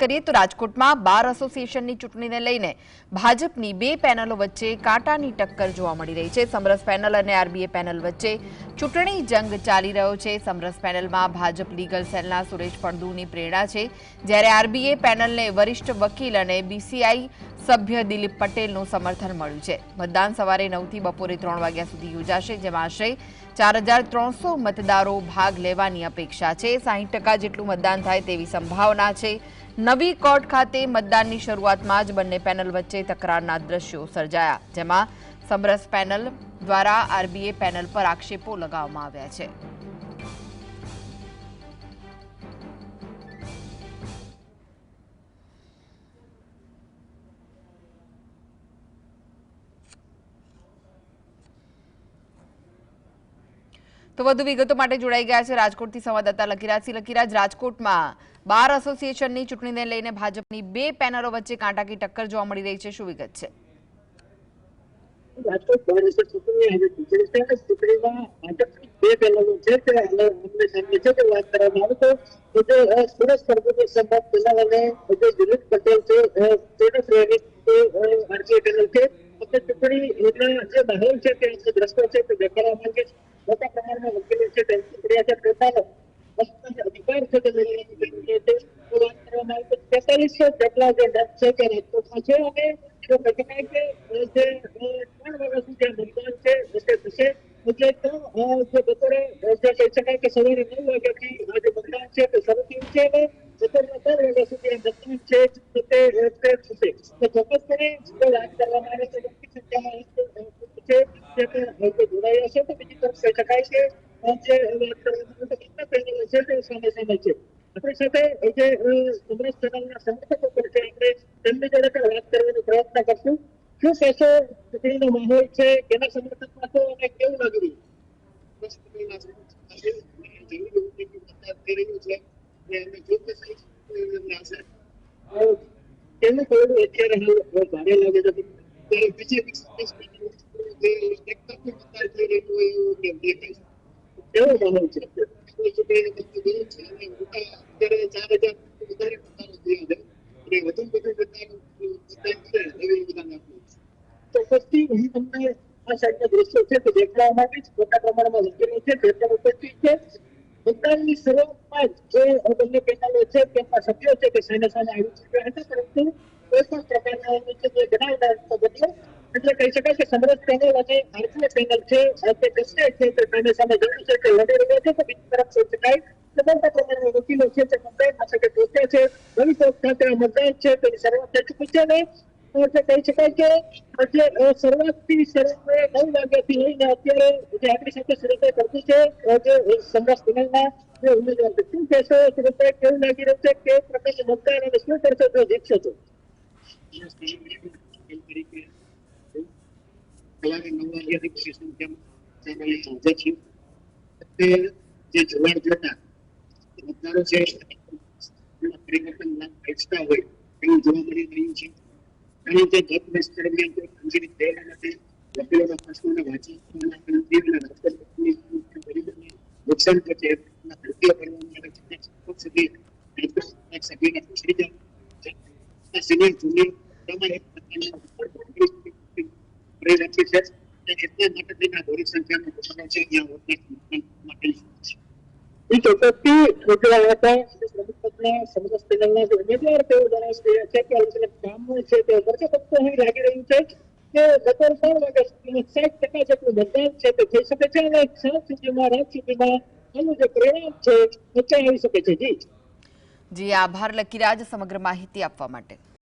કરીએ તો રાજકોટમાં બાર એસોસિએશનની ચૂંટણીને લઈને ભાજપની બે પેનલો વચ્ચે કાંટાની ટક્કર જોવા મળી રહી છે। સમરસ પેનલ અને આરબીએ પેનલ વચ્ચે ચૂંટણી જંગ ચાલી રહ્યો છે। સમરસ પેનલમાં ભાજપ લીગલ સેલના સુરેશ ફળદુની પ્રેરણા છે, જ્યારે આરબીએ પેનલને વરિષ્ઠ વકીલ અને બીસીઆઈ સભ્ય દિલીપ પટેલનું સમર્થન મળ્યું છે। મતદાન સવારે 9 થી બપોરે 3 વાગ્યા સુધી યોજાશે, જેમાં આશરે 4300 મતદારો ભાગ લેવાની અપેક્ષા છે। 60% જેટલું મતદાન થાય તેવી સંભાવના છે। નવી કોર્ટ ખાતે મતદાનની શરૂઆતમાં જ બંને પેનલ વચ્ચે તકરારના દ્રશ્યો સર્જાયા, જેમાં સમરસ પેનલ દ્વારા આરબીએ પેનલ પર આક્ષેપો લગાવવામાં આવ્યા છે। તો વધુ વિગતો માટે જોડાઈ ગયા છે રાજકોટથી સંવાદદાતા લકીરાજ। લકીરાજ, રાજકોટમાં બાર એસોસિએશનની ચૂંટણીને લઈને ભાજપની બે પેનલો વચ્ચે કાંટાકી ટક્કર જોવા મળી રહી છે, શું વિગત છે? રાજકોટ બાર એસોસિએશનની આજે ચૂંટણીમાં ભાજપની બે પેનલો છે તે આમને સામે છે તે વાત કરવામાં આવે તો જે સુરેશ ફળદુની સંવાદ પેનલ અને જે દિલીપ પટેલ છે તેને પ્રેરિત આરબીએ પેનલ છે। ચૂંટણીના જે માહોલ છે તે દ્રશ્યો છે તે દેખાડવા માંગે છે। મોટા પ્રમાણમાં વકીલો છે ટેન્શન કર્યા છે, પોતાનો અધિકાર છે તે લઈ લેવાની વાત કરવામાં આવે તો 4300 જેટલા જે ડર છે તે રાજકોટમાં છે અને જો કહી શકાય કે જે 3 વાગ્યા સુધી મતદાન છે તે થશે। એટલે તો જે બપોરે જે કહી શકાય કે સવારે 9 વાગ્યાથી જે મતદાન છે તે શરૂ થયું છે અને બપોરના 4 વાગ્યા સુધી મતદાન છે તે થશે। તો ચોક્કસપણે જો વાત કરવામાં આવે તો મોટી સંખ્યામાં છે તે પણ જોડાયા છે। તો બીજી તરફ કહી શકાય કે જે વાત કરવામાં આવે તો બંને પેનલો છે તે સામે સામે છે। આપણી સાથે જે કોંગ્રેસ પેનલના સમર્થકો પણ છે, આપણે તેમની જોડે પણ વાત કરવાનો પ્રયત્ન કરશું। શું કહેશો, ચૂંટણીનો માહોલ છે કેના સમર્થનમાં છો અને કેવું લાગી રહ્યું? કેવું કહ્યું અત્યારે ભારે લાગે છે બીજેપી કેવો માહોલ છે? ચોક્કસથી હું તમને આ સાઈડના દ્રશ્યો છે તે દેખાડવા માટે જ મોટા પ્રમાણમાં વકીલો છે તે પણ ઉપસ્થિત છે। મતદાનની શરૂઆતમાં જે બંને પેનલો છે તેમના સભ્યો છે તે સામે સામે આવી ચૂક્યા હતા, પરંતુ કોઈ પણ પ્રકારના જે બનાવના બદલો એટલે કહી શકાય કે સમરસ પેનલ અને આરબીએ પેનલ છે તે કશે છે તે સામે સામે જોયું છે કે લડી રહ્યા છે। તો બીજી તરફ કહી શકાય કે મોટા પ્રમાણમાં વકીલો છે તે મતદાન માટે પહોંચ્યા છે। નવી કોર્ટ ખાતે મતદાન છે તેની શરૂઆત થઈ ચૂકી છે અને કહી શકાય કે જે શરૂઆતથી 9 વાગ્યાથી લઈને અત્યારે જે આપણી સાથે સુરતભાઈ કરતું છે જે સમરસ પેનલના જે ઉમેદવાર છે, શું કહેશો સુરતભાઈ, કેવું લાગી રહ્યું છે, કે પ્રકારનું મતદાન અને શું કરશો જો જીતશો તો? સવારે 9 વાગ્યાથી મોટી સંખ્યામાં જે જોડાણ જોતા મતદારો છે પરિવર્તન ઈચ્છતા હોય એવું જોવા મળી રહ્યું છે। અને જે ગત વર્ષ દરમિયાન કોઈ કામગીરી થયેલ નથી, વકીલોના પ્રશ્નોને વાંચી નુકસાન થશે ધરતીઓ કરવામાં આવે સુધી સભ્યને પૂછી જાય સિનિયર જુનિયર તમારે રાખી છે એટલા માટે તેના મોટી સંખ્યામાં લોકો છે જ્યાં માટે ચોક્કસથી જોડાયા હતા પ્રમુખ પદના સમરસ પેનલના જે ઉમેદવાર તેઓ જણાવી રહ્યા છે કે અલગ અલગ કામો છે તે કરશે, ફક્ત અહીં લાગી રહ્યું છે કે બપોર 3 વાગ્યા સુધીમાં 60% જેટલું મતદાન છે તે થઈ શકે છે અને સાંજ સુધીમાં રાત સુધીમાં આનું જે પરિણામ છે વચ્ચે આવી શકે છે। જી આભાર લકીરાજ સમગ્ર માહિતી આપવા માટે।